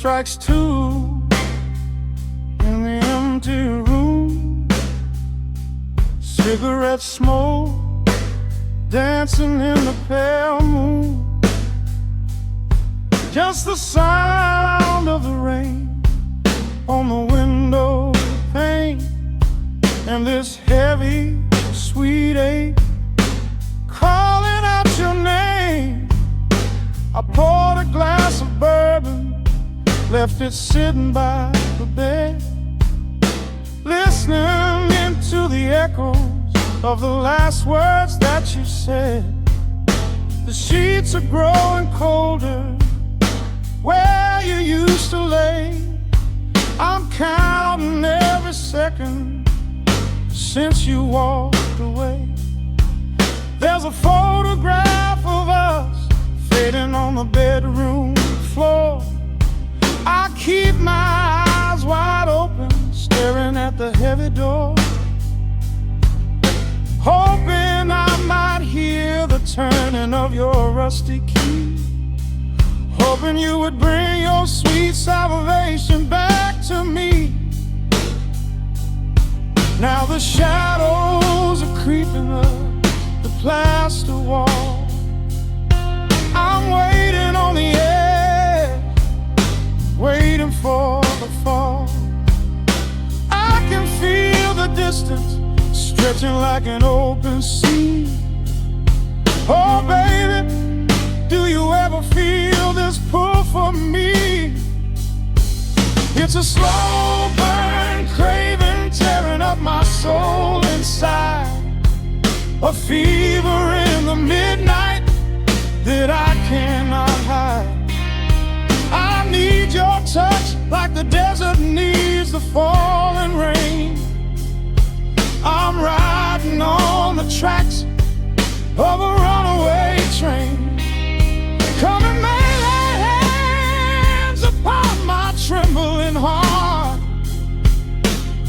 strikes two in the empty room. Cigarette smoke dancing in the pale moon. Just the sound of the rain on the window pane, and this heavy, sweet ache calling out your name. I poured a glass of bourbon, left it sitting by the bed, listening into the echoes of the last words that you said. The sheets are growing colder where you used to lay. I'm counting every second since you walked away. There's a photograph of us fading on the bedroom floor. I keep my eyes wide open, staring at the heavy door, hoping I might hear the turning of your rusty key, hoping you would bring your sweet salvation back to me. Now the shadows are creeping up the plaster wall. I'm waiting on the edge, waiting for the fall. I can feel the distance stretching like an open sea. Oh baby, do you ever feel this pull for me? It's a slow burn craving tearing up my soul inside, a fever in the midnight that I cannot hide. I need your touch like the desert needs the falling rain. I'm riding on the tracks of a runaway train. Come and lay hands upon my trembling heart,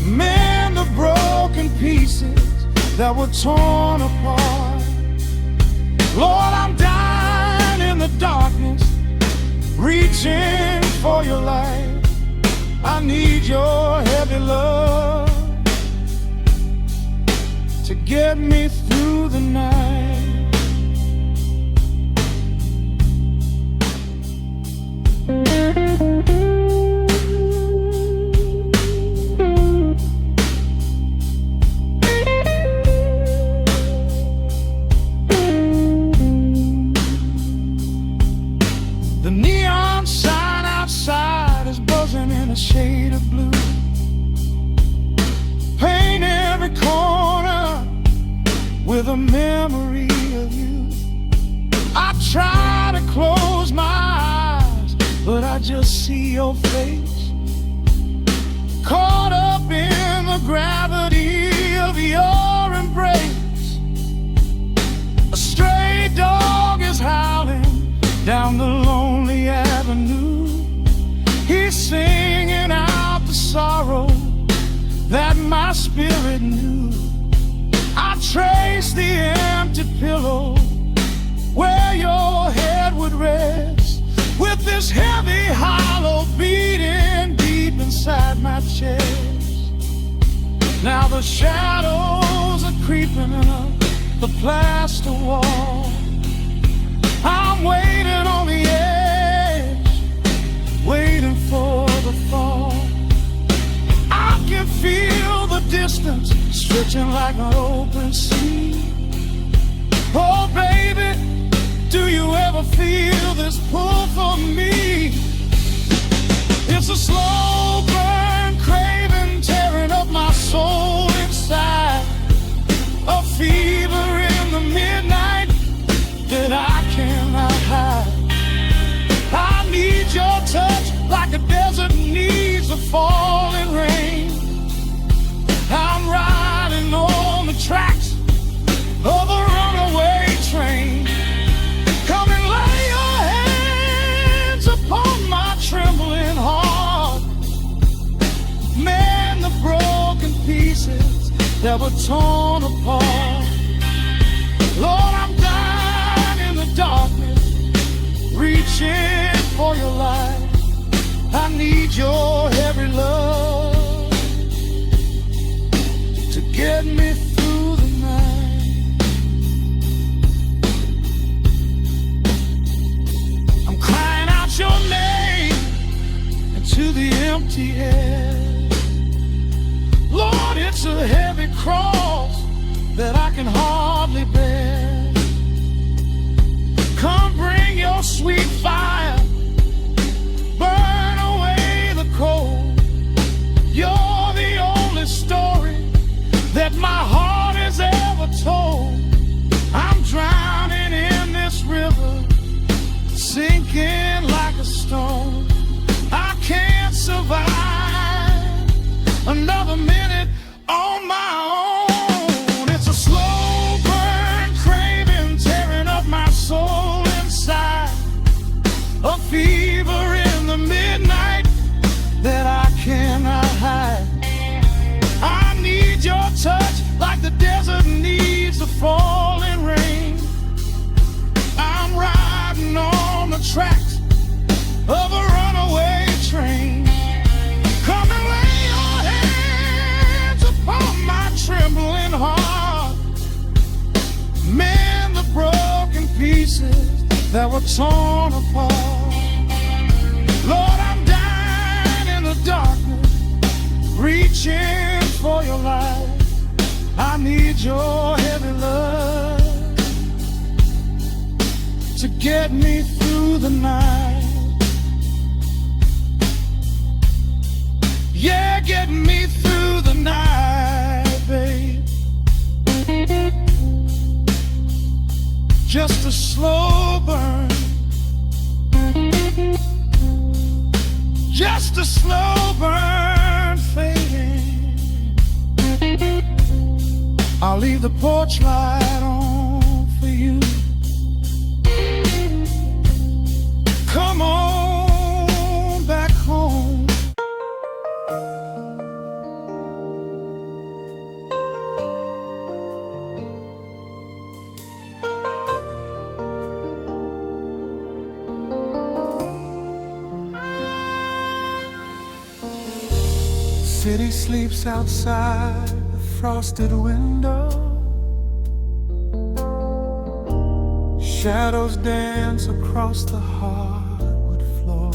mend the broken pieces that were torn apart. Lord, I'm dying in the darkness, reaching for your light. I need your heavy love to get me through the night. The neon sign outside is buzzing in a shade of blue. Paint every corner with a memory of you. I try to close my eyes, but I just see your face, caught up in the gravity of your embrace. A stray dog is howling down the lonely avenue. He's singing out the sorrow that my spirit knew. I trace the empty pillow where your head would rest, with this heavy hollow beating deep inside my chest. Now the shadows are creeping up the plaster wall. I'm waiting on the edge, waiting for the fall. I can feel the distance stretching like an open sea. Oh baby, do you ever feel this pull for me? It's a slow burn craving tearing up my soul inside, a fever in the midnight that I cannot hide. I need your touch like a desert needs the falling rain. I'm riding on the tracks of a runaway train. Come and lay your hands upon my trembling heart, mend the broken pieces that were torn apart. Lord, I'm dying in the darkness, reaching for your light. I empty head. Lord, it's a heavy cross that I can hardly bear. Come bring your sweet fire, burn away the cold. You're the only story that my heart has ever told. I'm drowning in this river, sinking like a stone. I can't survive another minute on my own. It's a slow burn craving, tearing up my soul inside. A fever in the midnight that I cannot hide. I need your touch like the desert needs the falling rain. I'm riding on the tracks of a runaway train. Come and lay your hands upon my trembling heart. Mend the broken pieces that were torn apart. Lord, I'm dying in the darkness, reaching for your light. I need your heavy love to get me through the night. Yeah, get me through the night, babe. Just a slow burn, just a slow burn fading. I'll leave the porch light on for you. Come on back home. City sleeps outside the frosted window. Shadows dance across the hardwood floor.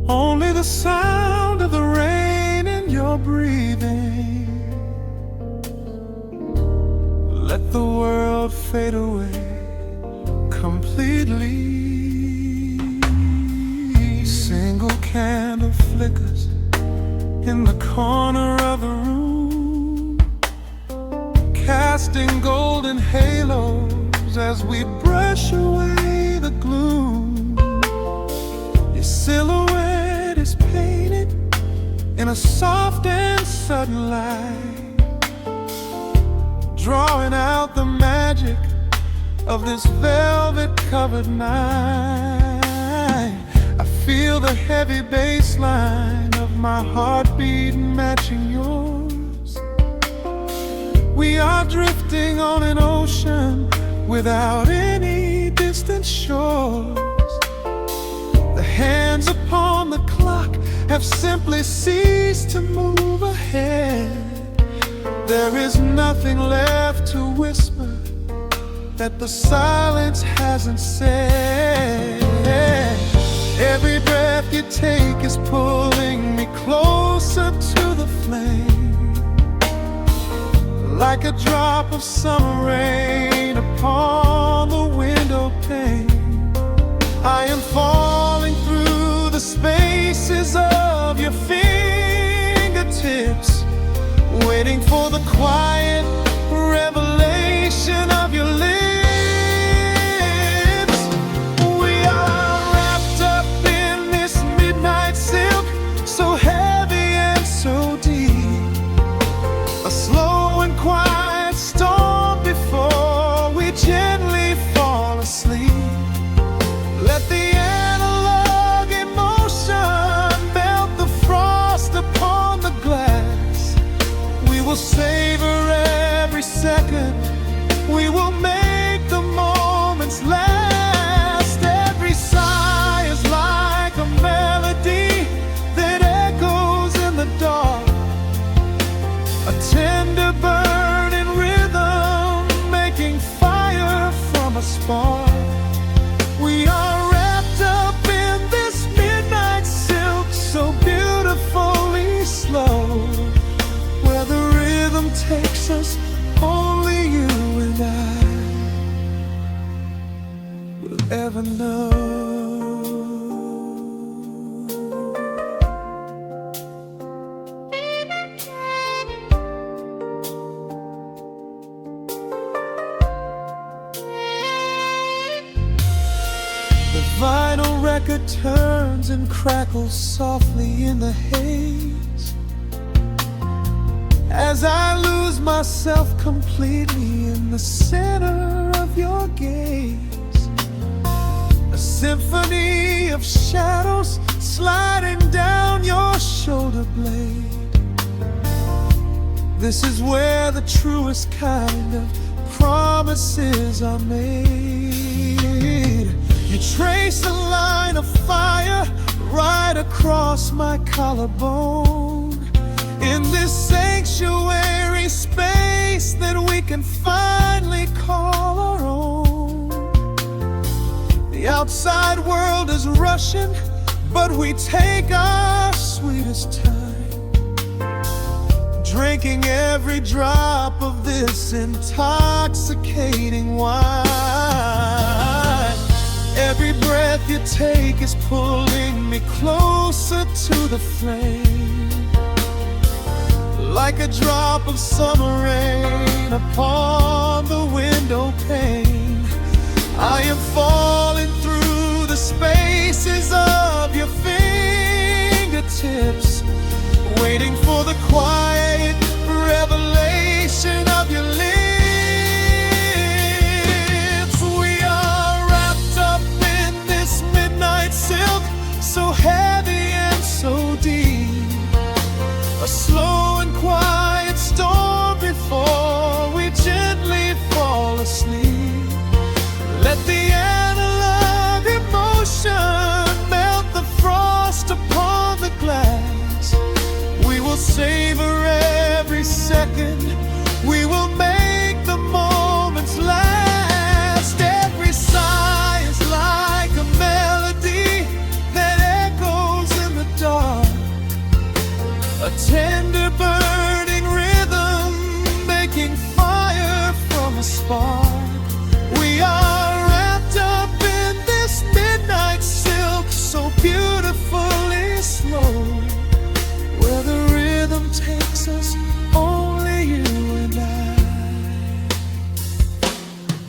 Only the sound of the rain in your breathing. Let the world fade away completely. Single candle flickers in the corner of the room, casting golden halos as we brush away the gloom. Your silhouette is painted in a soft and sudden light, drawing out the magic of this velvet-covered night. I feel the heavy bass line of my heartbeat matching yours. We are drifting on an ocean without any distant shores. The hands upon the clock have simply ceased to move ahead. There is nothing left to whisper that the silence hasn't said. Every breath you take is pulling me closer to the flame, like a drop of summer rain upon the window pane. I am falling through the spaces of your fingertips, waiting for the quiet revelation of your lips. So heavy and so deep, a slow and quiet storm before we gently fall asleep. Let the analog emotion melt the frost upon the glass. We will savor every second, we will make turns and crackles softly in the haze. As I lose myself completely in the center of your gaze, a symphony of shadows sliding down your shoulder blade. This is where the truest kind of promises are made. You trace a line of fire right across my collarbone. In this sanctuary space that we can finally call our own. The outside world is rushing, but we take our sweetest time, drinking every drop of this intoxicating wine. Every breath you take is pulling me closer to the flame, like a drop of summer rain upon the window pane. I am falling through the spaces of your fingertips, waiting for the quiet revelation of your lips. We are wrapped up in this midnight silk, so heavy and so deep. A slow and quiet storm before we gently fall asleep. Let the analog emotion melt the frost upon the glass. We will savor every second. We will make the moments last. Every sigh is like a melody that echoes in the dark, a tender burning rhythm making fire from a spark. We are wrapped up in this midnight silk, so beautifully slow, where the rhythm takes us, only you and I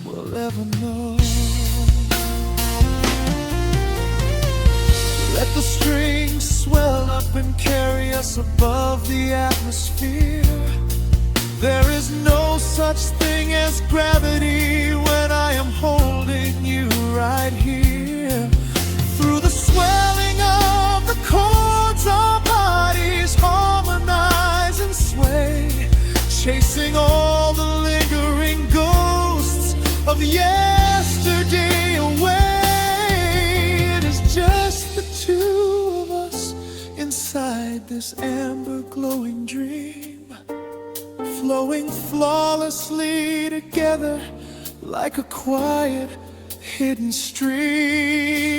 will ever know. Let the strings swell up and carry us above the atmosphere. There is no such thing as gravity when I am holding you right here. Through the swelling of the chords, our bodies harmonize and sway, chasing all the lingering ghosts of yesterday away. It is just the two of us inside this amber glowing dream, flowing flawlessly together like a quiet hidden stream.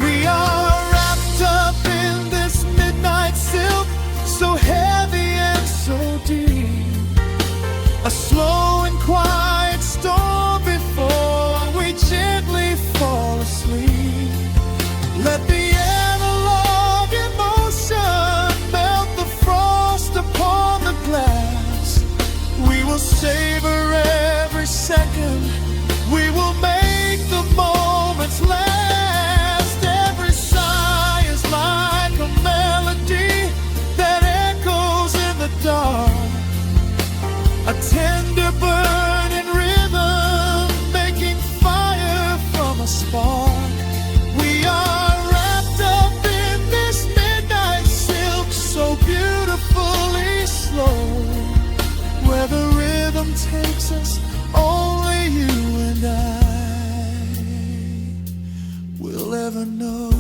We are wrapped up in this midnight silk, so heavy and so deep. A slow and quiet storm before we gently fall asleep. Let the analog emotion melt the frost upon the glass. We will savor every second. We will make the moments last. Every sigh is like a melody that echoes in the dark, a tender burning rhythm making fire from a spark. We are wrapped up in this midnight silk, so beautifully slow, where the rhythm takes us, only you and I will ever know.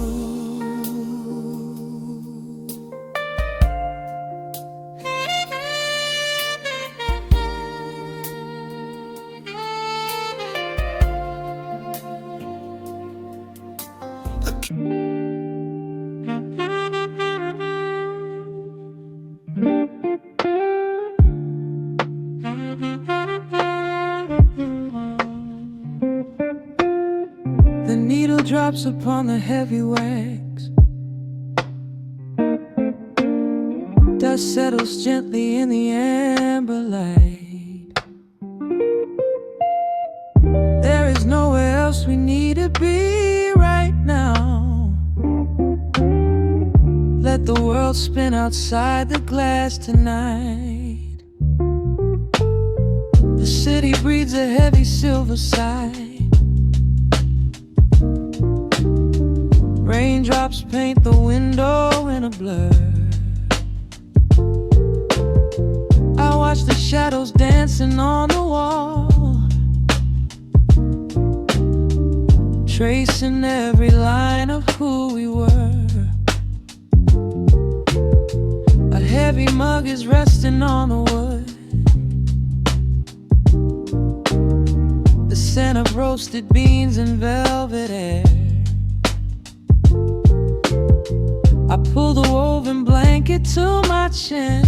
The needle drops upon the heavy wax. Dust settles gently in the amber light. There is nowhere else we need to be right now. wheels spin outside the glass tonight. The city breathes a heavy silver sigh. Raindrops paint the window in a blur. I watch the shadows dancing on the wall, tracing every line of who we were. A heavy mug is resting on the wood. The scent of roasted beans and velvet air. I pull the woven blanket to my chin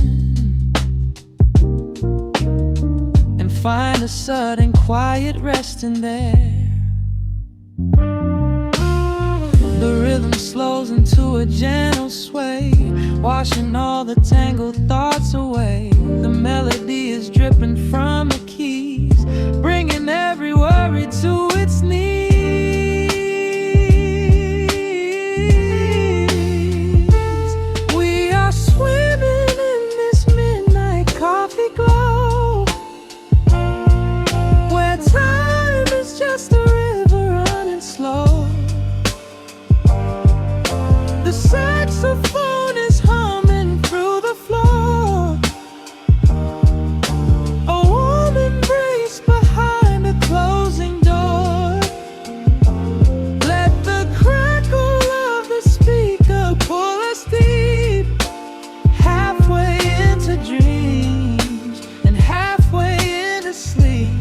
and find a sudden quiet resting there. The rhythm slows into a gentle sway, washing all the tangled thoughts away. The melody is dripping from the keys, bringing every worry to its knees. We are swimming in this midnight coffee glow, where time is just a river running slow. The saxophone is humming through the floor. A warm embrace behind a closing door. Let the crackle of the speaker pull us deep, halfway into dreams and halfway into sleep.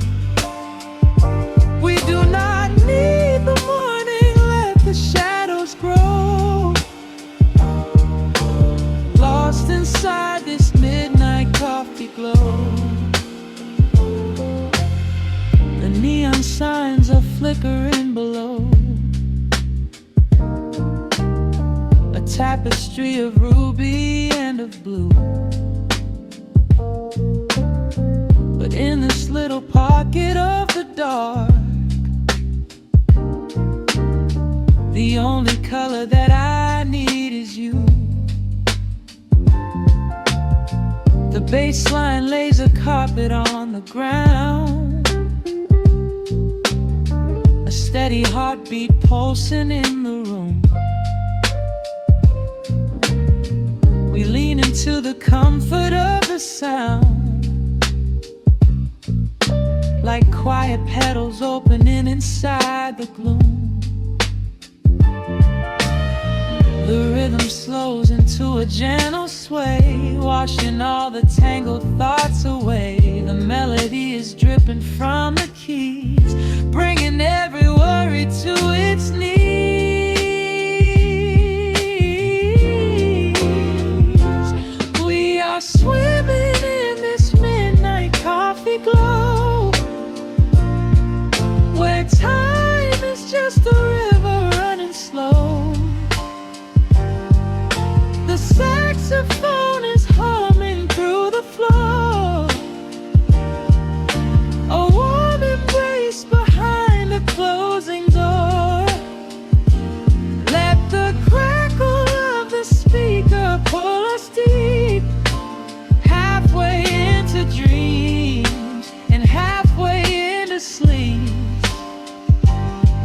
We do not need the morning, let the shadows grow. Lost inside this midnight coffee glow. The neon signs are flickering below. A tapestry of ruby and of blue. But in this little pocket of the dark, the only color that I need is you. The bass line lays a carpet on the ground, a steady heartbeat pulsing in the room. We lean into the comfort of the sound, like quiet petals opening inside the gloom. The rhythm slows into a gentle sway, washing all the tangled thoughts away. The melody is dripping from the keys, bringing every worry to its knees. We are swimming in this midnight coffee glow, where time is just a river running slow. The saxophone is humming through the floor. A warm embrace behind a closing door. Let the crackle of the speaker pull us deep, halfway into dreams and halfway into sleep.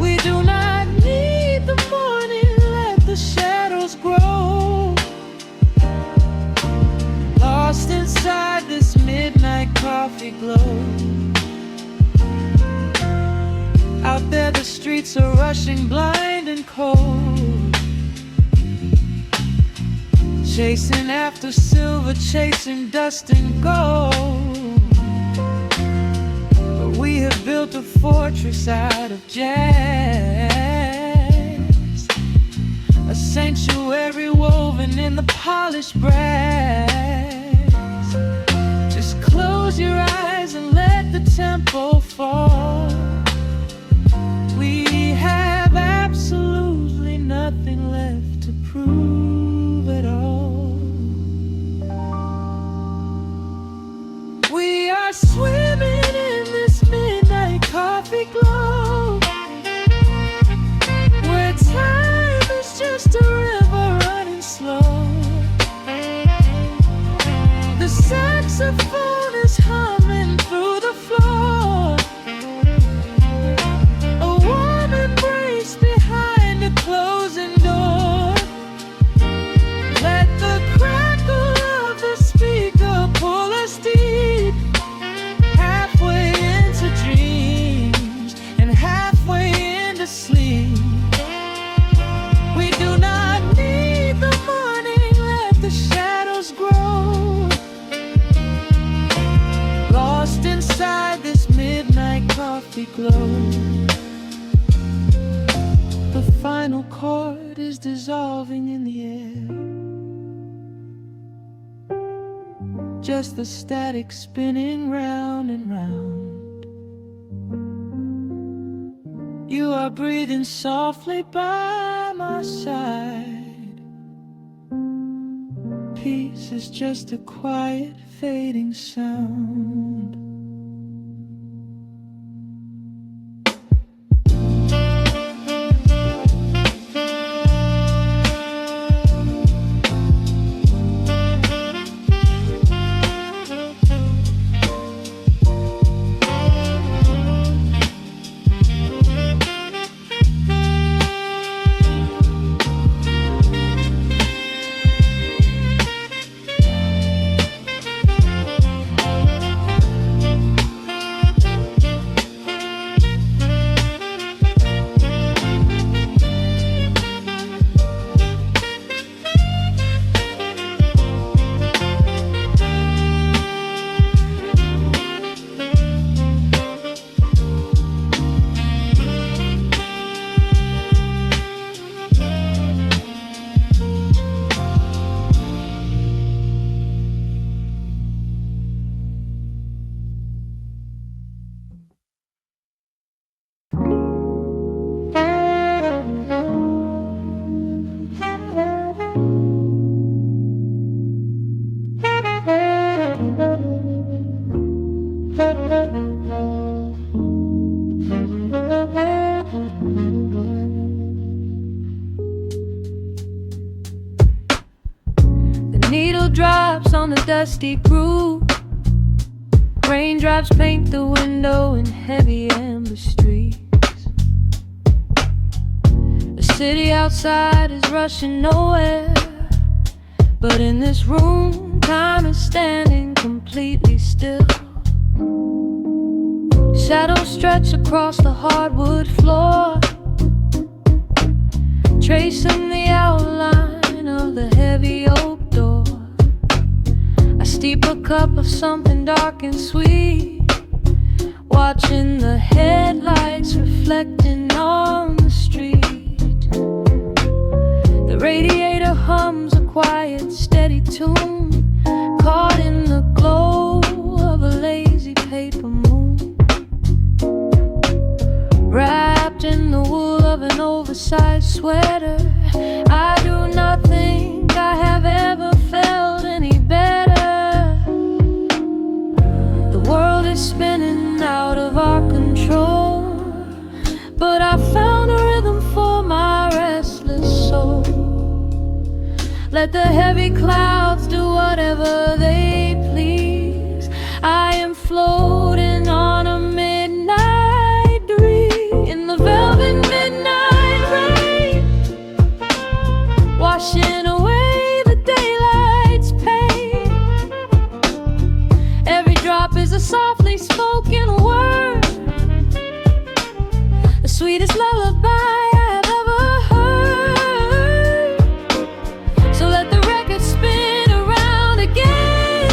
We do not need the morning, let the shadows grow. Lost inside this midnight coffee glow. Out there the streets are rushing blind and cold, chasing after silver, chasing dust and gold. But we have built a fortress out of jazz, a sanctuary woven in the polished brass. Just close your eyes and let the tempo fall. We have absolutely nothing left to prove at all. We are swimming in this midnight coffee glow, where time is just a river running slow. chord is dissolving in the air. Just the static spinning round and round. You are breathing softly by my side. Peace is just a quiet fading sound. Needle drops on the dusty groove. Raindrops paint the window in heavy amber streets. The city outside is rushing nowhere, but in this room, time is standing completely still. Shadows stretch across the hardwood floor, tracing the outline of the heavy oak door. I steep a cup of something dark and sweet, watching the headlights reflecting on the street. The radiator hums a quiet, steady tune, caught in the glow of a lazy paper moon. Wrapped in the wool of an oversized sweater, I do not think I have ever felt any better. The world is spinning out of our control, but I found a rhythm for my restless soul. Let the heavy clouds do whatever they please. I am floating on a midnight dream in the velvet midnight rain, washing away the daylight's pain. Every drop is a softly spoken word, the sweetest lullaby I have ever heard. So let the record spin around again,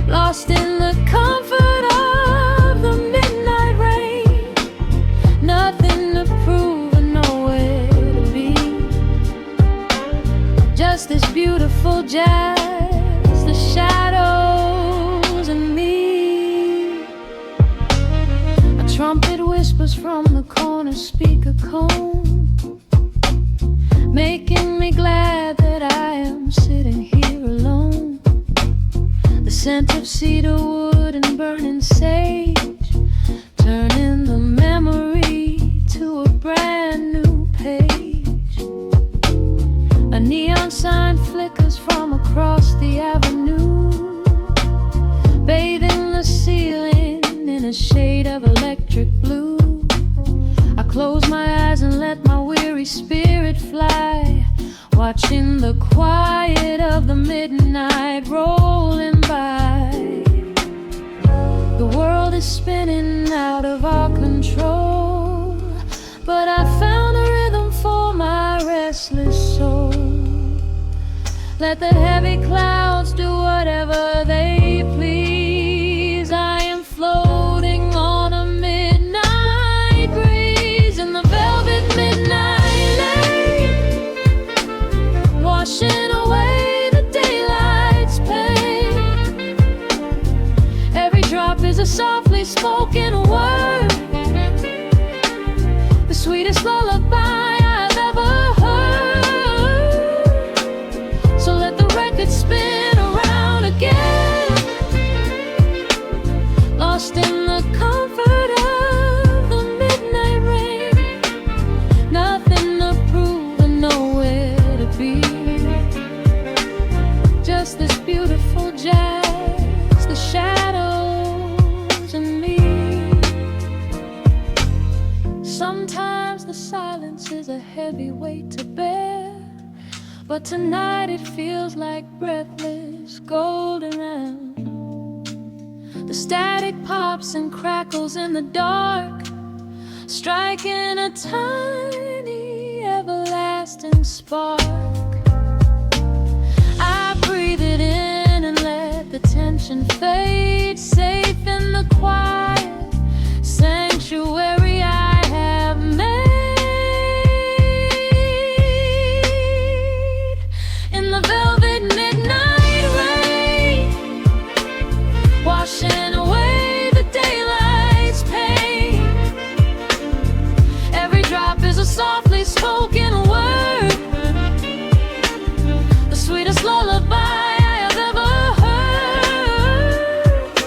lost in the comfort of the midnight rain. Nothing to prove and nowhere to be, just this beautiful jazz, the shadows and me. A trumpet whispers from the corner speaker cone, making me glad that I am sitting here alone. The scent of cedar wood and burning sage, turning the memory to a brand new page. A neon sign flickers from across the avenue, bathing the ceiling in a shade of electric blue. I close my eyes and let my weary spirit fly, watching the quiet of the midnight rolling by. The world is spinning out of our control, but I found a rhythm for my restless soul. Let the heavy clouds do whatever they please. I am floating on a midnight breeze in the velvet midnight be. Just this beautiful jazz, the shadows and me. Sometimes the silence is a heavy weight to bear, but tonight it feels like breathless golden round. The static pops and crackles in the dark, striking a tiny everlasting spark. I breathe it in and let the tension fade, safe in the quiet sanctuary I have made. In the velvet midnight rain, washing away the daylight's pain. Every drop is a softly spoken word, the sweetest lullaby I have ever heard.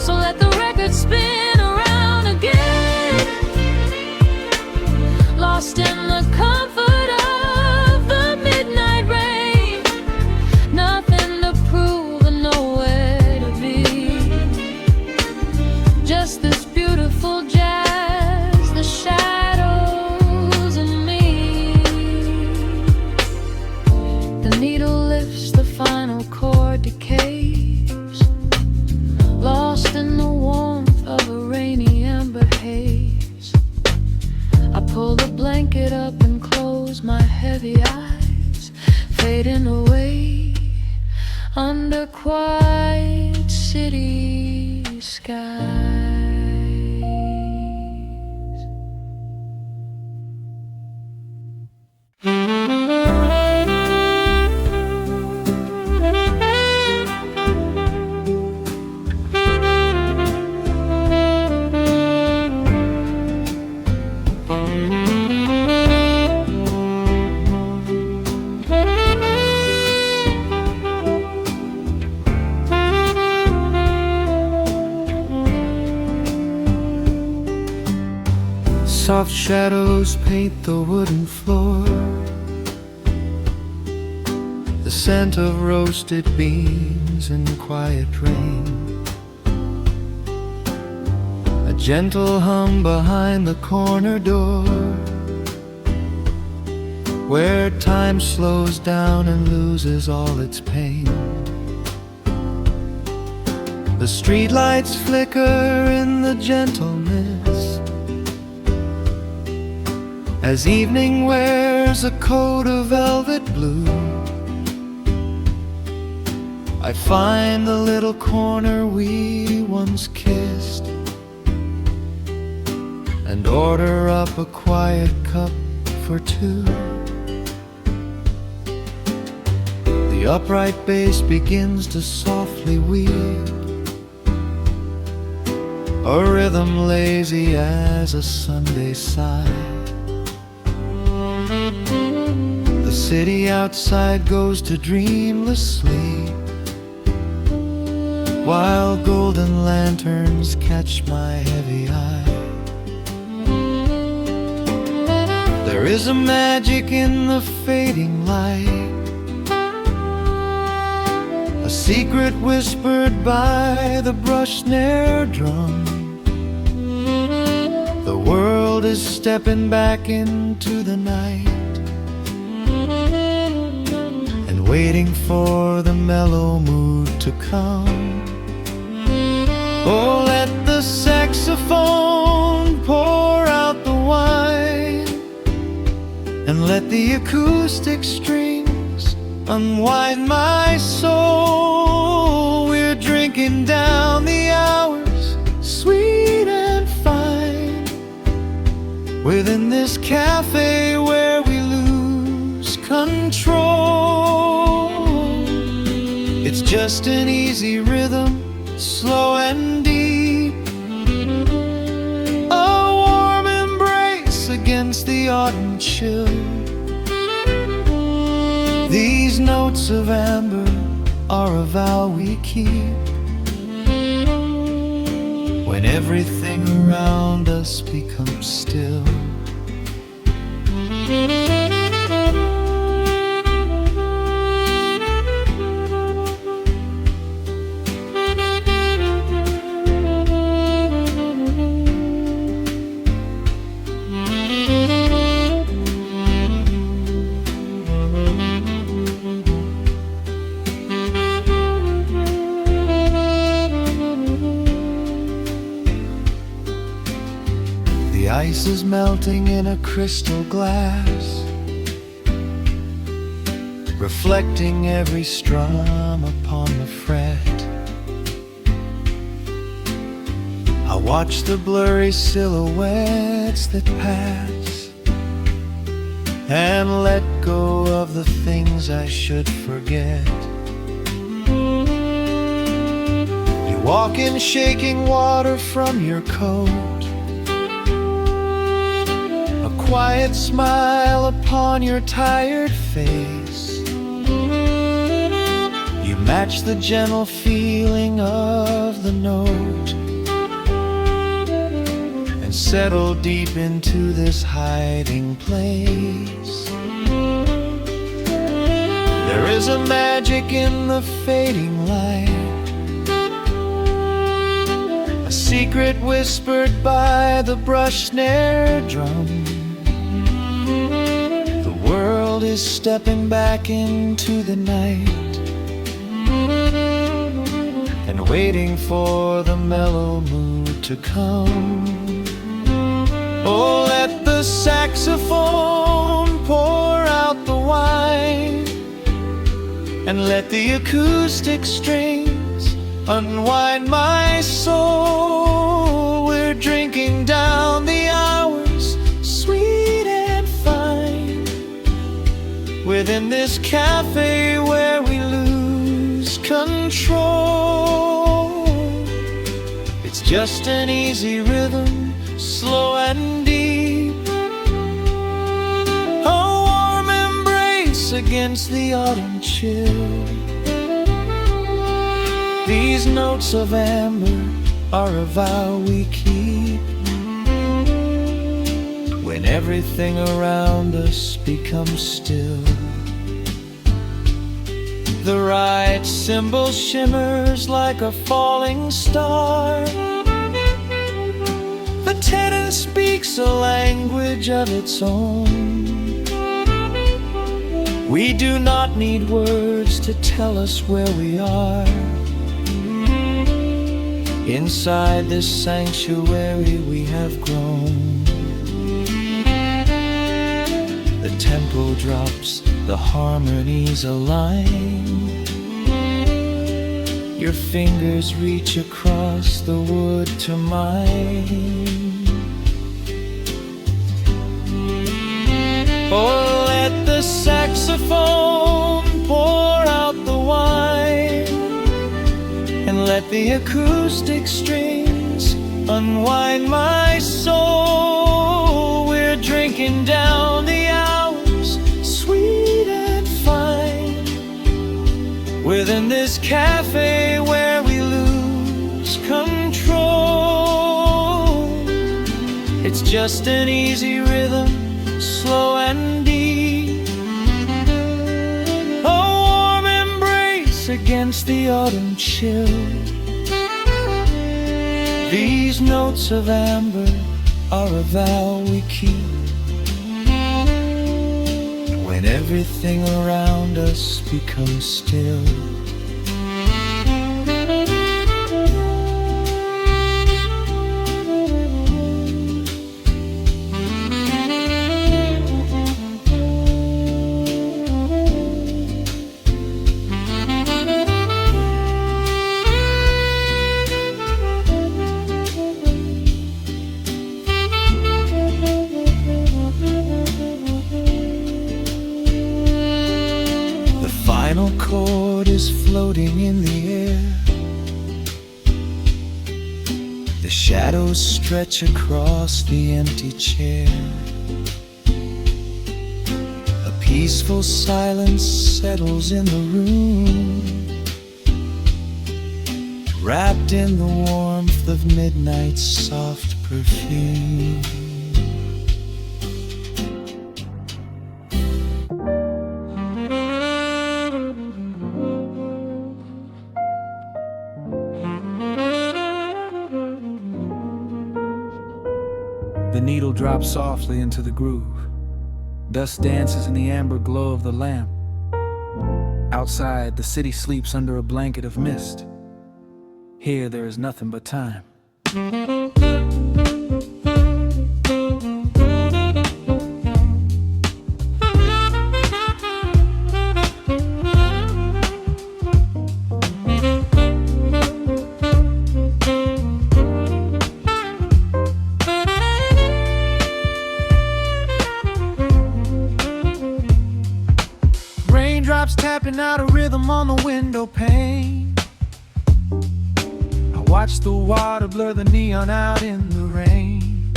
So let the record spin around again, lost in the comfort of the midnight rain. Nothing to prove and nowhere to be. Just this beautiful jazz, the shadows and me. The needle lifts, the final chord decays, lost in the warmth of a rainy amber haze. I pull the blanket up and close my heavy eyes, fading away under quiet city skies. Soft shadows paint the wooden floor, the scent of roasted beans and quiet rain. A gentle hum behind the corner door, where time slows down and loses all its pain. The streetlights flicker in the gentle mist, as evening wears a coat of velvet blue. I find the little corner we once kissed, and order up a quiet cup for two. The upright bass begins to softly weave, a rhythm lazy as a Sunday sigh. The city outside goes to dreamless sleep, while golden lanterns catch my heavy eye. There is a magic in the fading light, a secret whispered by the brush snare drum. The world is stepping back into the night, and waiting for the mellow mood to come. Oh, let the saxophone pour out the wine, and let the acoustic strings unwind my soul. We're drinking down the hours, sweet and fine, within this cafe where we lose control. It's just an easy rhythm, slow and deep, a warm embrace against the autumn chill. These notes of amber are a vow we keep, when everything around us becomes still. pulses melting in a crystal glass, reflecting every strum upon the fret. I watch the blurry silhouettes that pass and let go of the things I should forget. You walk in shaking water from your coat, a quiet smile upon your tired face. You match the gentle feeling of the note and settle deep into this hiding place. There is a magic in the fading light, a secret whispered by the brush snare drum. The world is stepping back into the night and waiting for the mellow mood to come. Oh, let the saxophone pour out the wine, and let the acoustic strings unwind my soul. We're drinking down the hours, sweet and fine, within this cafe where we lose control. It's just an easy rhythm, slow and deep, a warm embrace against the autumn chill. These notes of amber are a vow we keep when everything around us becomes still. The right cymbal shimmers like a falling star, the tenor speaks a language of its own. We do not need words to tell us where we are. Inside this sanctuary we have grown. The tempo drops, the harmonies align. Your fingers reach across the wood to mine. Oh, let the saxophone pour out the wine, and let the acoustic strings unwind my soul. We're drinking down the hours, sweet and fine, within this cafe where we lose control. It's just an easy rhythm, slow and deep, a warm embrace against the autumn chill. These notes of amber are a vow we keep when everything around us becomes still. The final chord is floating in the air. The shadows stretch across the empty chair. A peaceful silence settles in the room, wrapped in the warmth of midnight's soft perfume. The needle drops softly into the groove. Dust dances in the amber glow of the lamp. Outside, the city sleeps under a blanket of mist. Here, there is nothing but time. raindrops tapping out a rhythm on the window pane. I watch the water blur the neon out in the rain.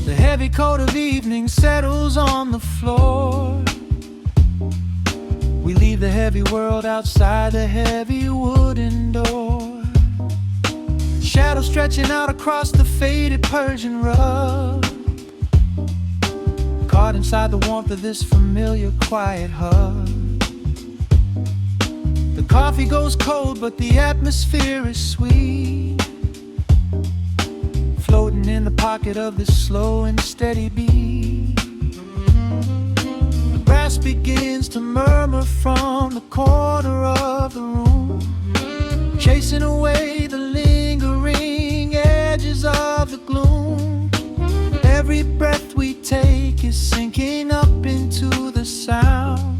The heavy coat of evening settles on the floor. We leave the heavy world outside the heavy wooden door. Shadows stretching out across the faded Persian rug, caught inside the warmth of this familiar quiet hug. The coffee goes cold, but the atmosphere is sweet, floating in the pocket of this slow and steady beat. The brass begins to murmur from the corner of the room, chasing away the lingering edges of the gloom. Every breath we take is sinking up into the sound,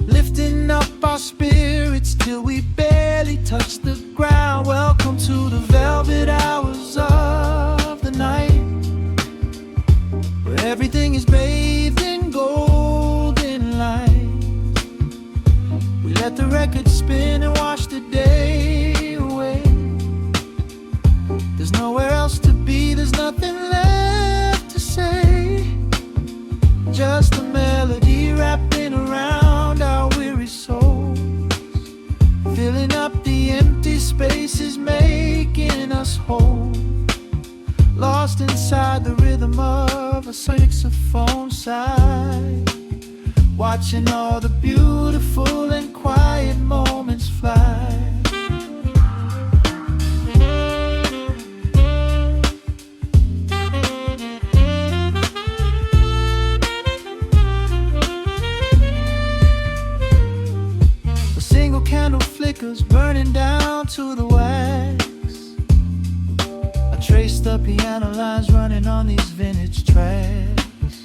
lifting up our spirits till we barely touch the ground. Welcome to the velvet hours of the night, where everything is bathed in golden light. We let the record spin and wash the day away. There's nowhere else to be, there's nothing left to say. Just a melody wrapping around our weary souls, filling up the empty spaces, making us whole. Lost inside the rhythm of a saxophone sigh, watching all the beautiful and quiet moments fly. A single candle flickers, burning down to the wax. I trace the piano lines running on these vintage tracks.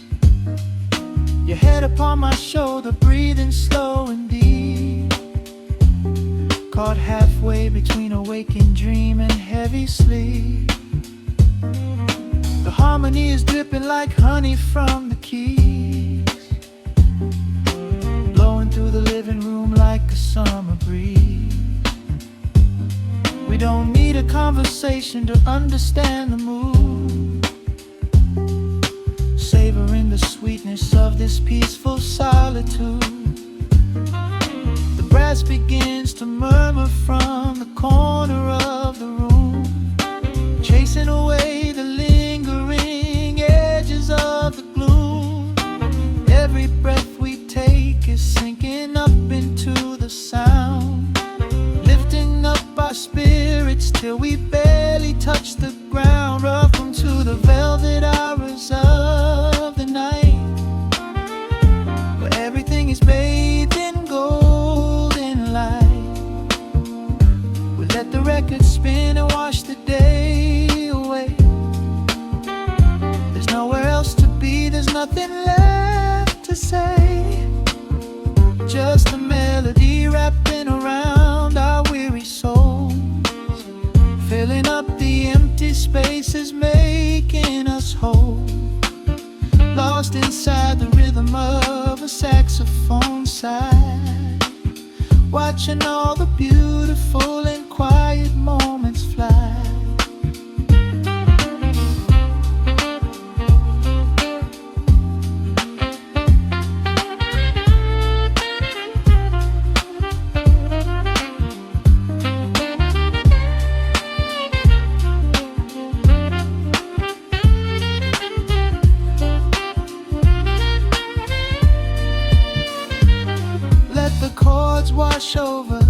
Your head upon my shoulder, breathing slow and deep, caught halfway between a waking dream and heavy sleep. The harmony is dripping like honey from the keys, blowing through the living room like a summer breeze. We don't need a conversation to understand the mood, savoring the sweetness of this peaceful solitude. The brass begins to murmur from the corner of the room, chasing away the lingering edges of the gloom. Every breath we take is sinking up into the sound, lifting up our spirits till we barely touch the ground. Welcome to the velvet hours of the night, where everything is bathed in golden light. We let the record spin and wash the day away. There's nowhere else to be, there's nothing left to say. Just a melody wrapping around our weary souls, filling up the empty spaces, making us whole. Lost inside the rhythm of a saxophone sigh, watching all the beautiful and quiet moments fly. Wash over,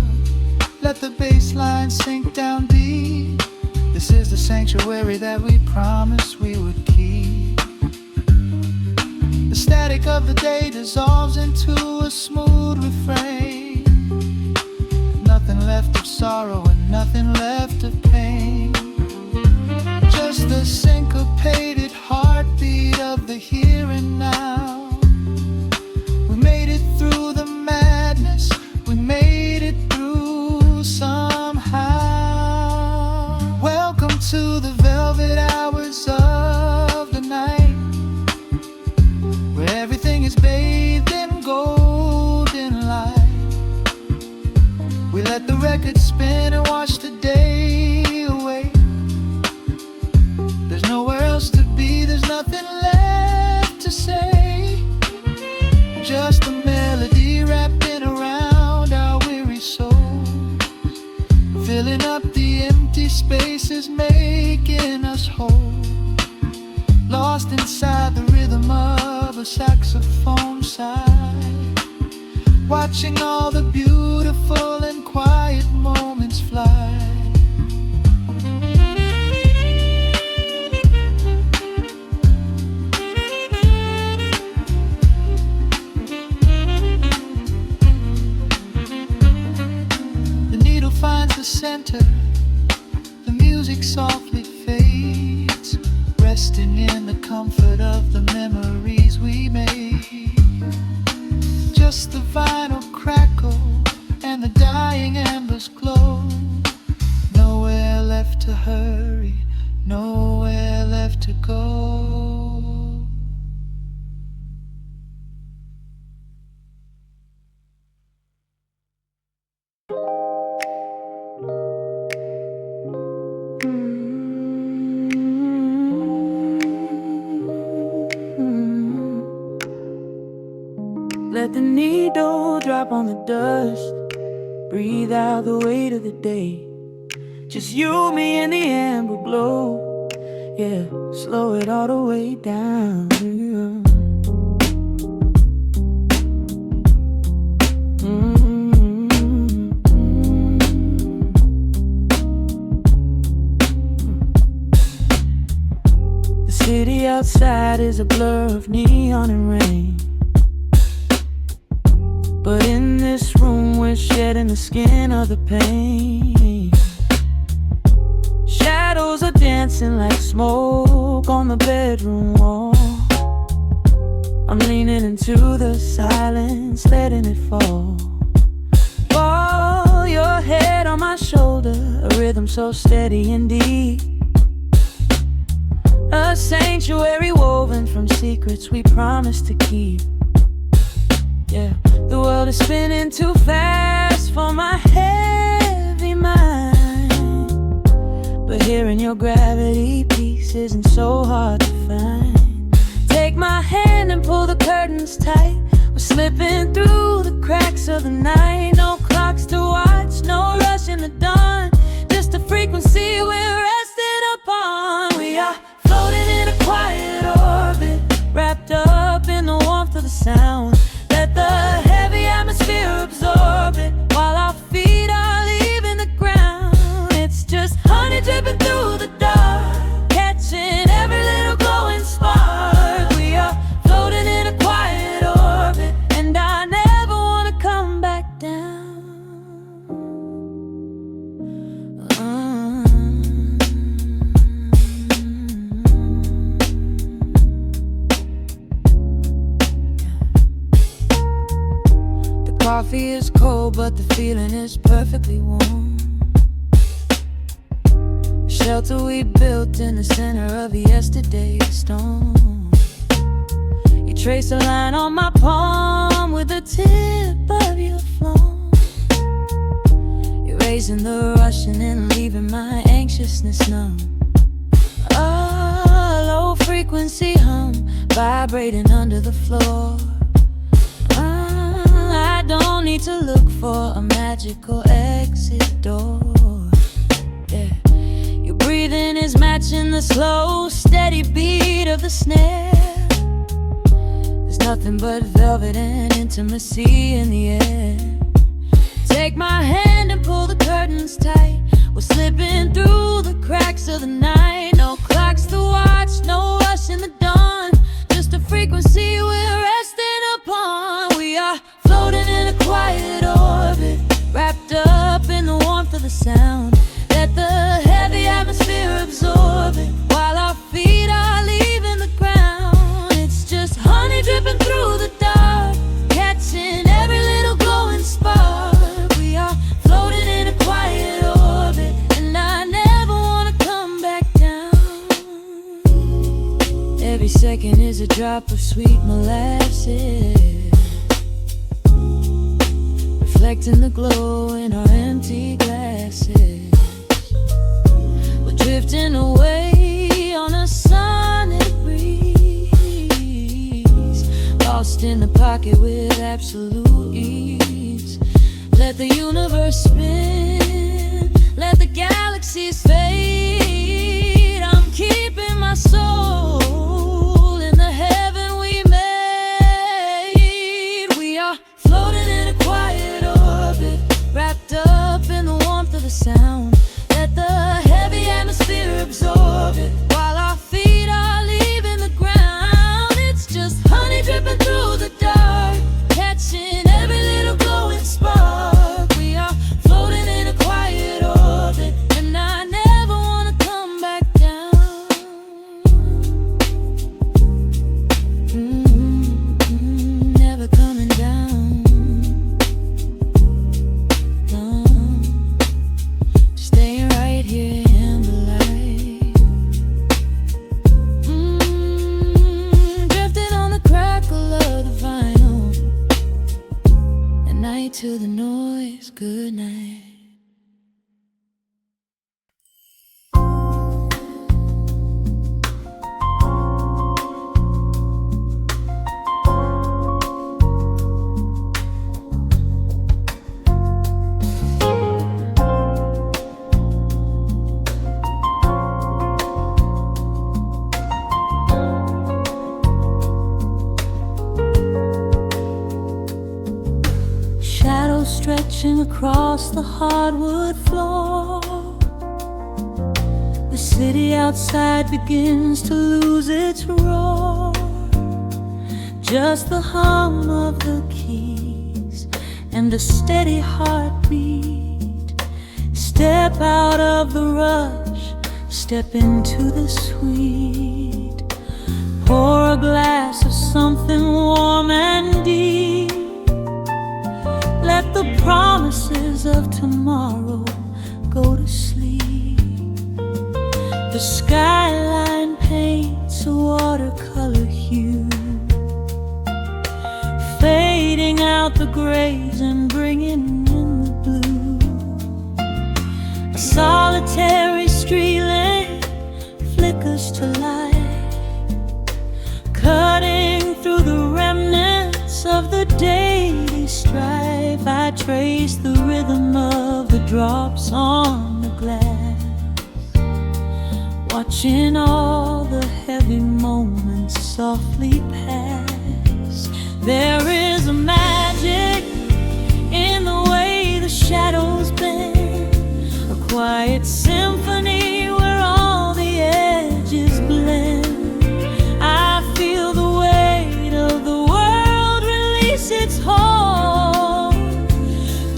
let the bass line sink down deep. This is the sanctuary that we promised we would keep. The static of the day dissolves into a smooth refrain. Nothing left of sorrow and nothing left of pain, just the syncopated heartbeat of the here and now. We made it through the madness, we made it through somehow. Welcome to the velvet hours of the night, where everything is bathed in gold. could spin and watch the day away. There's nowhere else to be, there's nothing left to say. Just a melody wrapping around our weary souls, filling up the empty spaces, making us whole. Lost inside the rhythm of a saxophone sigh, watching all the beautiful and quiet moments fly. The needle finds the center, the music softly fades, resting in the comfort of the memories we made. Just the vinyl crackle and the dying embers glow. Nowhere left to hurry, nowhere left to go. Let the needle drop on the dust, breathe out the weight of the day. Just you, me, and the amber glow. Yeah, slow it all the way down. The city outside is a blur of neon and rain, but in this room we're shedding the skin of the pain. Shadows are dancing like smoke on the bedroom wall. I'm leaning into the silence, letting it fall. Fall, your head on my shoulder, a rhythm so steady and deep. A sanctuary woven from secrets we promised to keep. Yeah, the world is spinning too fast for my heavy mind, but hearing your gravity piece isn't so hard to find. Take my hand and pull the curtains tight. We're slipping through the cracks of the night. No clocks to watch, no rush in the dawn, just a frequency we're resting upon. We are floating in a quiet orbit, wrapped up in the warmth of the sound. Let the heavy atmosphere absorb it while our feet are leaving the ground. It's just honey dripping through the dark, catching every little glowing spark. We are floating in a quiet orbit, and I never want to come back down. Coffee is cold, but the feeling is perfectly warm. Shelter we built in the center of yesterday's storm. You trace a line on my palm with the tip of your phone, erasing the rushing and leaving my anxiousness numb. A low frequency hum vibrating under the floor. I don't need to look for a magical exit door. Yeah, your breathing is matching the slow, steady beat of the snare. There's nothing but velvet and intimacy in the air. Take my hand and pull the curtains tight. We're slipping through the cracks of the night. No clocks to watch, no rush in the dawn, just a frequency we're resting upon. We are floating in a quiet orbit, wrapped up in the warmth of the sound. Let the heavy atmosphere absorb it while our feet are leaving the ground. It's just honey dripping through the dark, catching every little glowing spark. We are floating in a quiet orbit, and I never want to come back down. Every second is a drop of sweet molasses, reflecting the glow in our empty glass. drifting away on a sonic breeze, lost in the pocket with absolute ease. Let the universe spin, let the galaxies fade. I'm keeping my soul in the heaven we made. We are floating in a quiet orbit, wrapped up in the warmth of the sound. Let the heavy atmosphere absorb it while our feet are leaving the ground. It's just honey dripping through the dark, catching every little glowing spark. We are floating in a quiet orbit, and I never want to come back down. Never coming down. No, staying right here in the light. Drifting on the crackle of the vinyl. At night to the noise, good night. Shadows stretching across the hardwood floor. The city outside begins to lose its roar. Just the hum of the keys and a steady heartbeat. Step out of the rush, step into the sweet. Pour a glass of something warm and deep. Let the promises of tomorrow go to sleep. The skyline paints a watercolor hue, fading out the grays and bringing in the blue. A solitary street lamp flickers to light, cutting through the remnants of the daily strife. I trace the rhythm of the drops on the glass, watching all the heavy moments softly pass. There is a magic in the way the shadows bend, a quiet symphony where all the edges blend. I feel the weight of the world release its hold,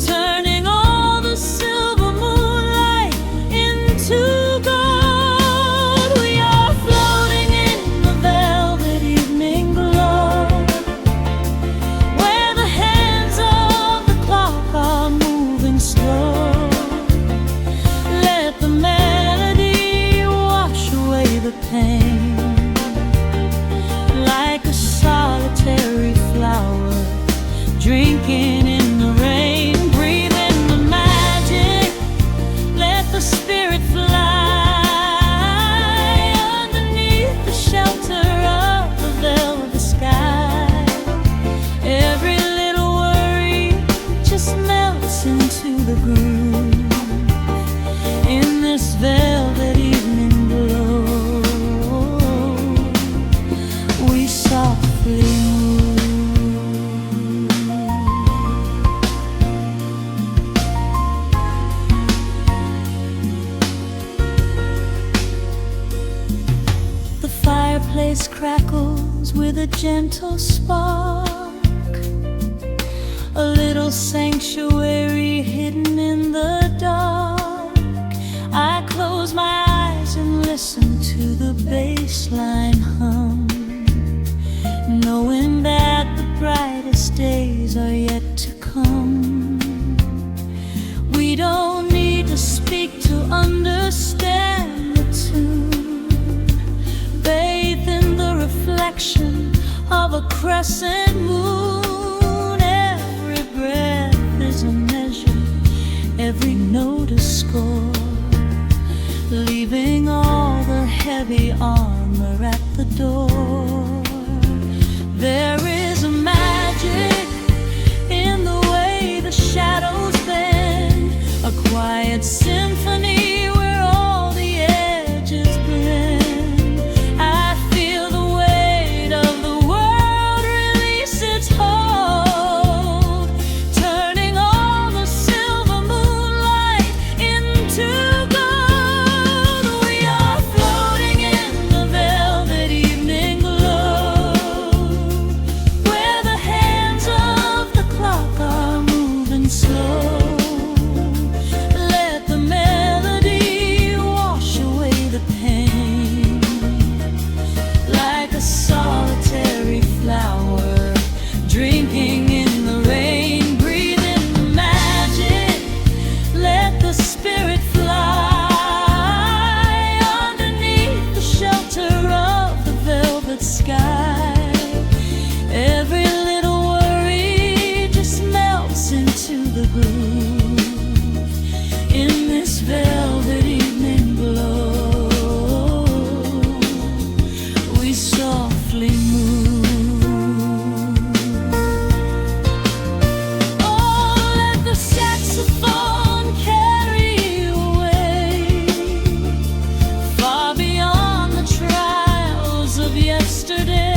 turning all the silver moonlight into gold. We are floating in the velvet evening glow, where the hands of the clock are moving slow. Let the melody wash away the pain, like a solitary flower drinking in the rain. Breathe in the magic, let the spirit fly underneath the shelter of the velvet sky. Every little worry just melts into the groove in this velvet evening glow. We softly move. The fireplace crackles with a gentle spark, a little sanctuary hidden in the dark. I close my eyes and listen to the bass line hum, knowing that the brightest days are yet to come. We don't need to speak to understand the tune, bathed in the reflection of a crescent moon. Every breath is a measure, every note a score, leaving all the heavy armor at the door. There is a magic in the way the shadows bend, a quiet symphony where all the edges blend. I feel the weight of the world release its hold, turning all the silver moonlight into gold. We are floating in the velvet evening glow, where the hands of the clock are moving slow. Let the melody wash away the pain, like a solitary flower drinking in the rain. Breathe in the magic, let the spirit fly underneath the shelter of the velvet sky. Every little worry just melts into the groove in this velvet evening glow. We softly move. Oh, let the saxophone carry you away, far beyond the trials of yesterday.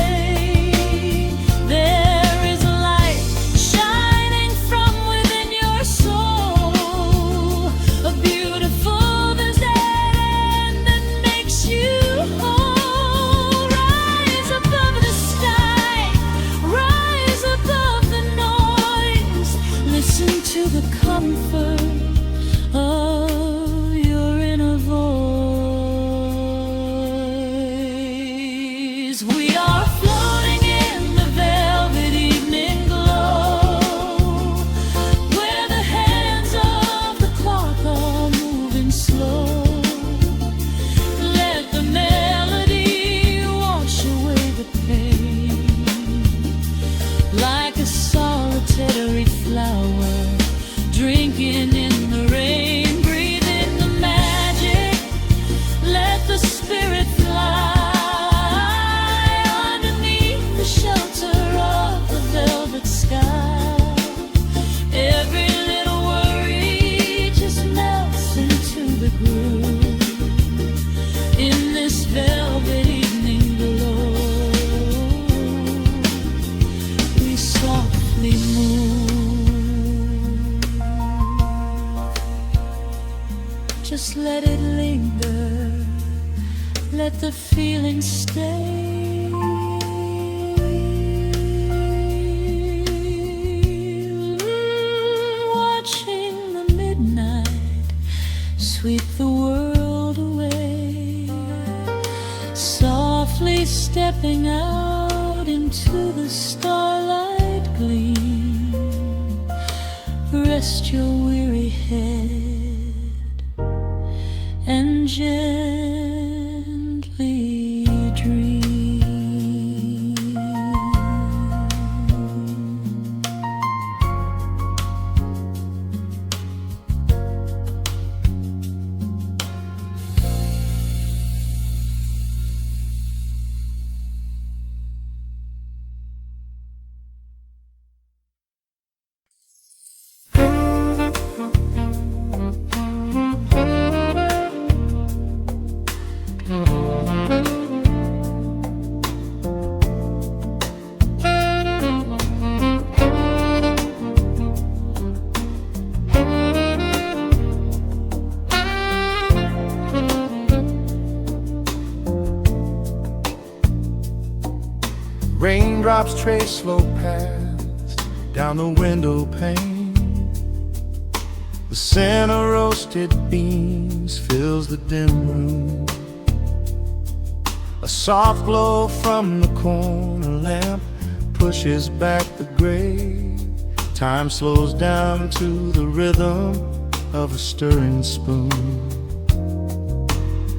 There is a light shining from within your soul, a beautiful vision that makes you whole. Rise above the sky, rise above the noise. Listen to the comfort of your inner voice. We are floating in the velvet evening glow, where the hands of the clock are moving slow. Let the melody wash away the pain, like a solitary flower drinking in the rain. Breathe in the magic, let the spirit fly underneath the shelter of the velvet sky. Every little worry just melts into the groove in this velvet evening glow. We softly move. Just let it linger, let the feeling stay. Watching the midnight sweep the world away, softly stepping out into the starlight gleam. Rest your weary head and gently dream. Raindrops trace slow paths down the window pane. The scent of roasted beans fills the dim room. A soft glow from the corner lamp pushes back the gray. Time slows down to the rhythm of a stirring spoon.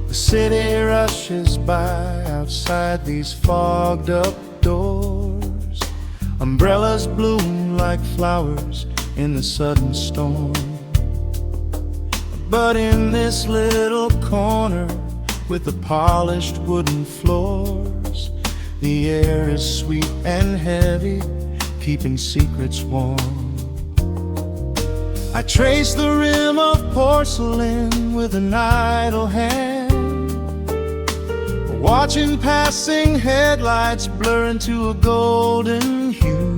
The city rushes by outside these fogged up doors. Umbrellas bloom like flowers in the sudden storm. But in this little corner with the polished wooden floors, the air is sweet and heavy, keeping secrets warm. I trace the rim of porcelain with an idle hand, watching passing headlights blur into a golden hue.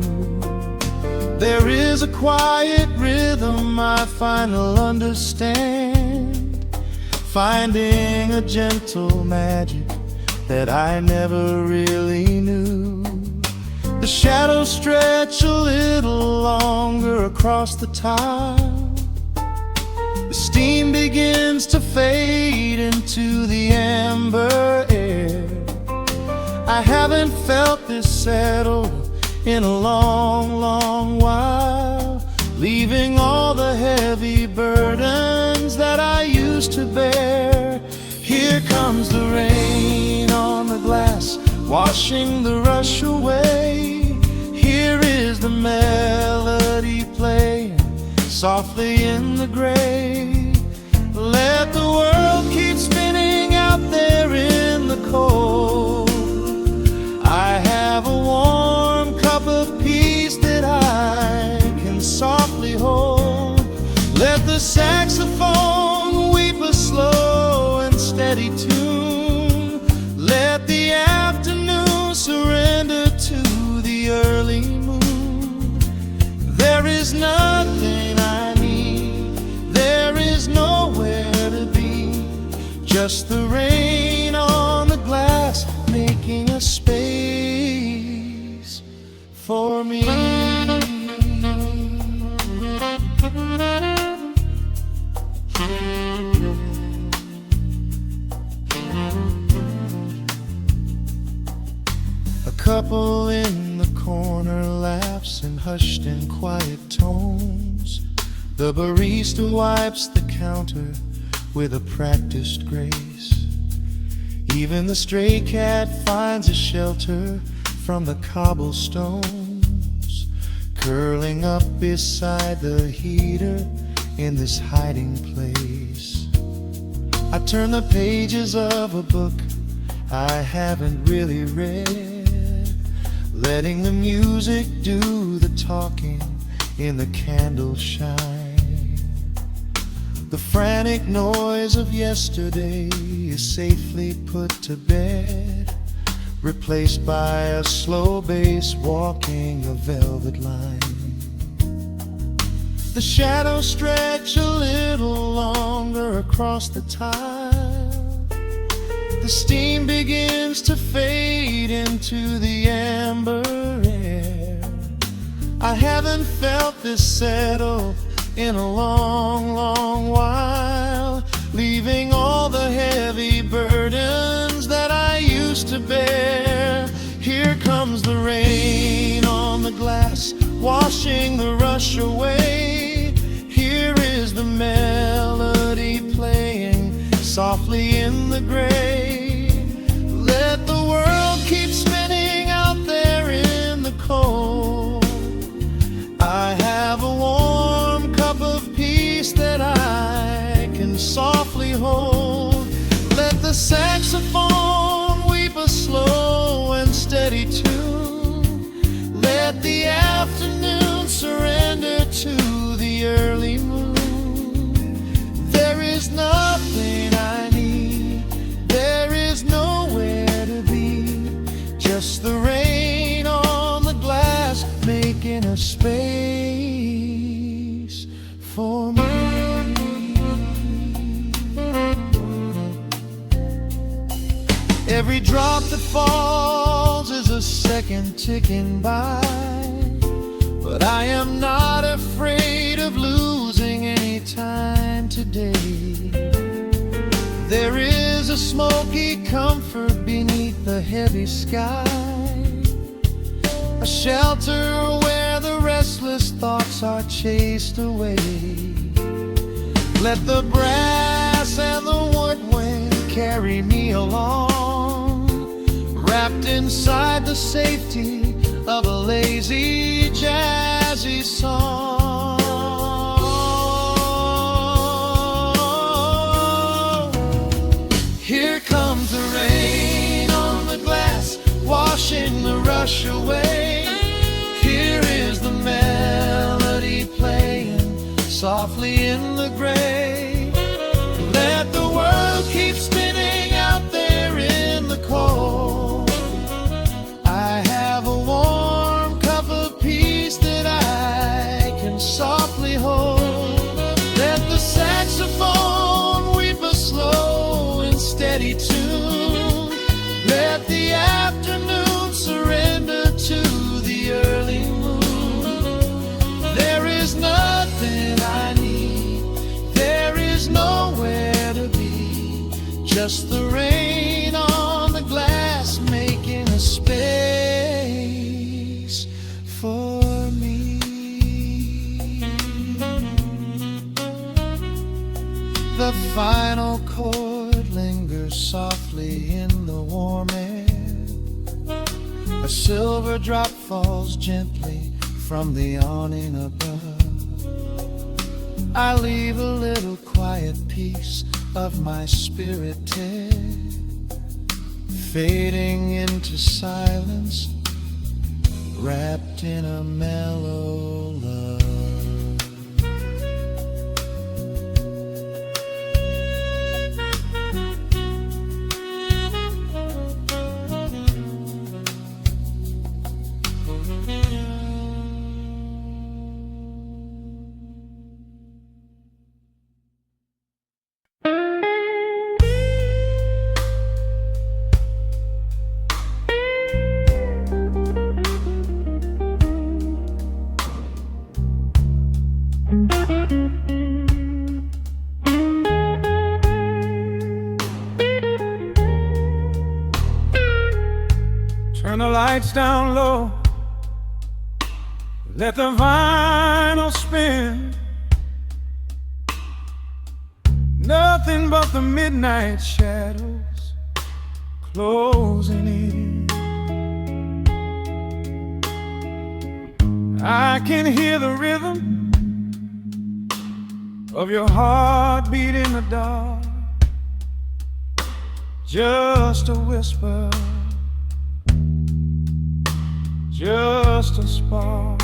There is a quiet rhythm I finally understand, finding a gentle magic that I never really knew. The shadows stretch a little longer across the tile. The steam begins to fade into the amber air. I haven't felt this settled in a long, long while, leaving all the heavy burdens that I used to bear. Here comes the rain on the glass, washing the rush away. Here is the melody playing softly in the gray. Let the world keep spinning out there in the cold. I have a warm cup of peace that I can softly hold. Let the saxophone weep a slow and steady tune. Let the afternoon surrender to the early moon. There is nothing I need, there is nowhere to be, just the rain on the glass making a space for me. A couple in the corner laughs in hushed and quiet tones. The barista wipes the counter with a practiced grace. Even the stray cat finds a shelter from the cobblestones, curling up beside the heater in this hiding place. I turn the pages of a book I haven't really read, letting the music do the talking in the candle shine. The frantic noise of yesterday is safely put to bed, replaced by a slow bass walking a velvet line. The shadows stretch a little longer across the tile. The steam begins to fade into the amber air. I haven't felt this settle in a long, long while, leaving all the heavy burdens that I used to bear. Here comes the rain on the glass, washing the rush away. Here is the melody playing softly in the gray. Let the world keep spinning out there in the cold. I have a warm cup of peace that I can softly hold. Let the saxophone weep a slow and steady tune. Let the afternoon surrender to the early moon. There is nothing I need, there is nowhere to be, just the rain on the glass making a space for me. Every drop that falls is a second ticking by, but I am not afraid of losing any time today. There is a smoky comfort beneath the heavy sky, a shelter where the restless thoughts are chased away. Let the brass and the woodwind carry me along, wrapped inside the safety of a lazy, jazzy song. watching the rush away. Here is the melody playing softly in the gray. Let the world keep spinning out there in the cold. I have a warm cup of peace that I can softly hold. Let the saxophone weep a slow and steady tune. Let the afternoon surrender to the early moon. There is nothing I need, there is nowhere to be, just the rain on the glass making a space for me. The final chord lingers softly in the warm air. A silver drop falls gently from the awning above. I leave a little quiet piece of my spirit tear, fading into silence, wrapped in a mellow love. Turn the lights down low, let the vinyl spin. Nothing but the midnight shadows closing in. I can hear the rhythm of your heartbeat in the dark, just a whisper, just a spark.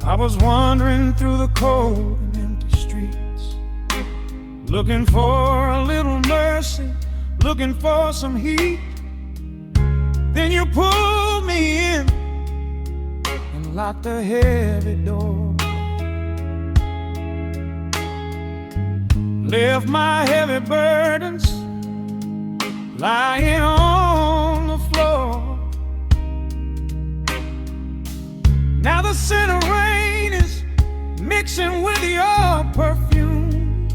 I was wandering through the cold and empty streets, looking for a little mercy, looking for some heat. Then you pulled me in and locked the heavy door, left my heavy burdens lying on the floor. Now the scent of rain is mixing with your perfume,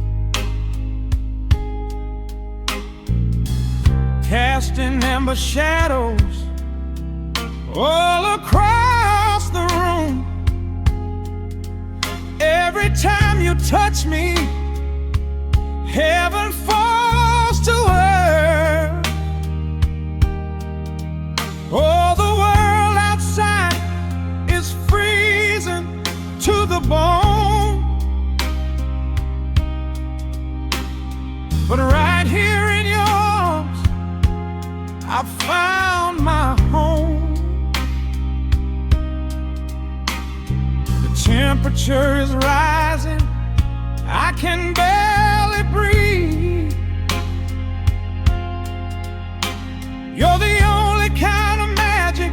casting amber shadows all across the room. Every time you touch me, heaven falls to earth. Oh, the world outside is freezing to the bone, but right here in your arms I found my home. The temperature is rising, I can barely breathe. You're the only kind of magic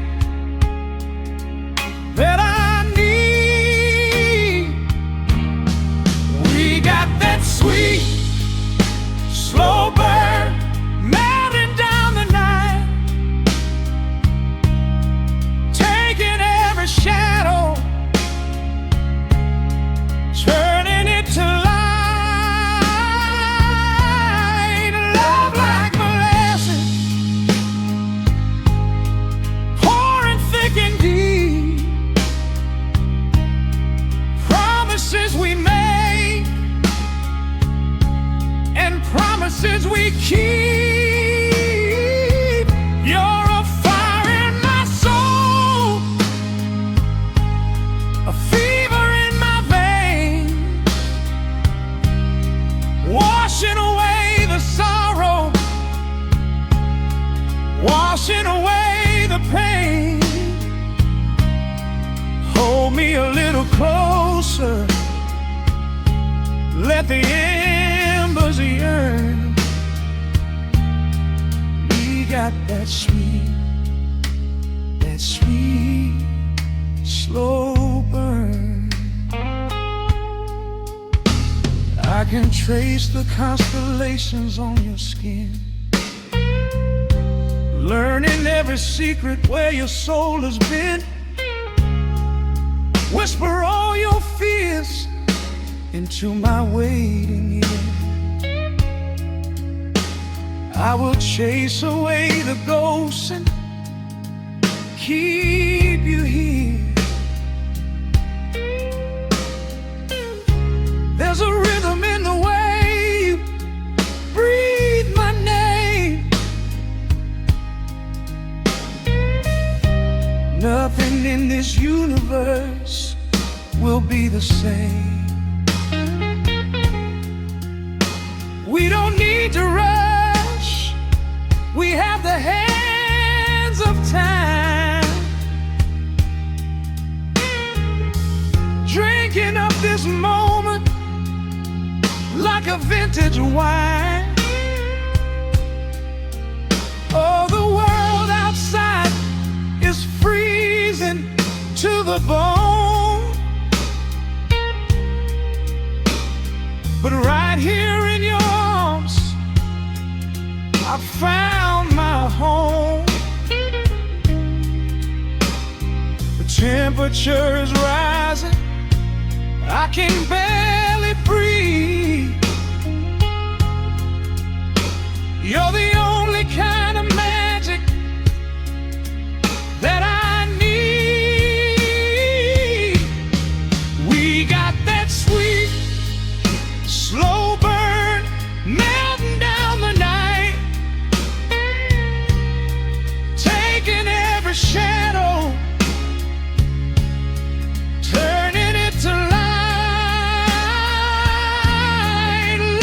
that I need. We got that sweet, slow burn melting down the night, taking every shadow, turning it to light. Love like molasses, pouring thick and deep. Promises we make and promises we keep. You're a fire in my soul, a fever in my veins, washing away the sorrow, closer. Let the embers yearn. We got that sweet slow burn. I can trace the constellations on your skin, learning every secret where your soul has been. Whisper all your fears into my waiting ear. I will chase away the ghosts and keep you here. There's a rhythm in the way you breathe my name. Nothing in this universe will be the same. We don't need to rush. We have the hands of time, drinking up this moment like a vintage wine. Oh, the world outside is freezing to the bone, but right here in your arms I found my home. The temperature is rising, I can barely breathe. You're the only kind of magic that I need. We got that sweet, slow burn melting down the night, taking every shadow, turning it to light.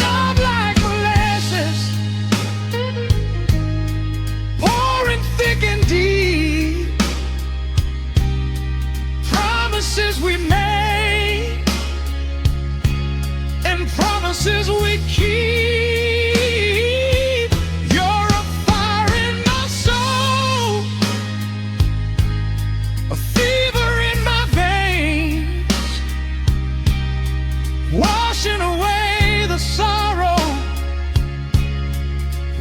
Love like molasses, pouring thick and deep. Promises we made and promises we keep. You're a fire in my soul, a fever in my veins, washing away the sorrow,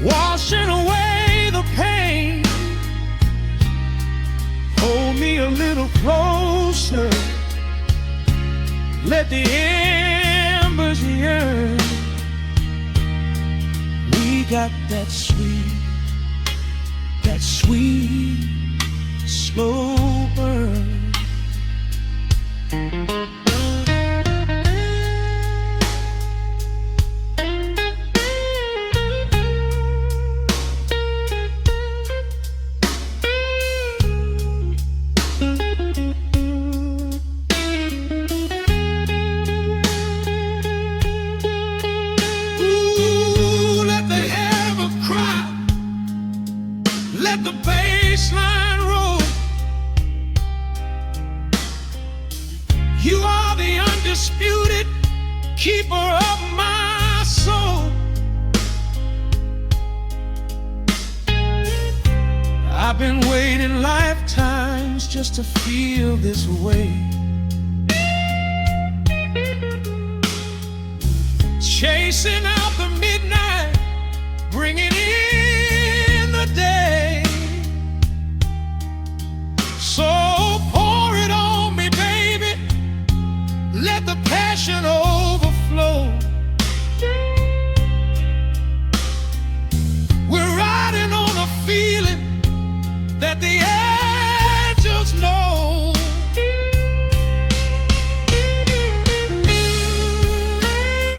washing away the pain. Hold me a little closer, let the embers yearn. We got that sweet slow burn. Ooh, let the ever cry, let the bass line roll. You are the undisputed keeper of my soul. I've been waiting lifetimes just to feel this way, chasing out the midnight, bringing in the day. So pour it on me, baby, let the passion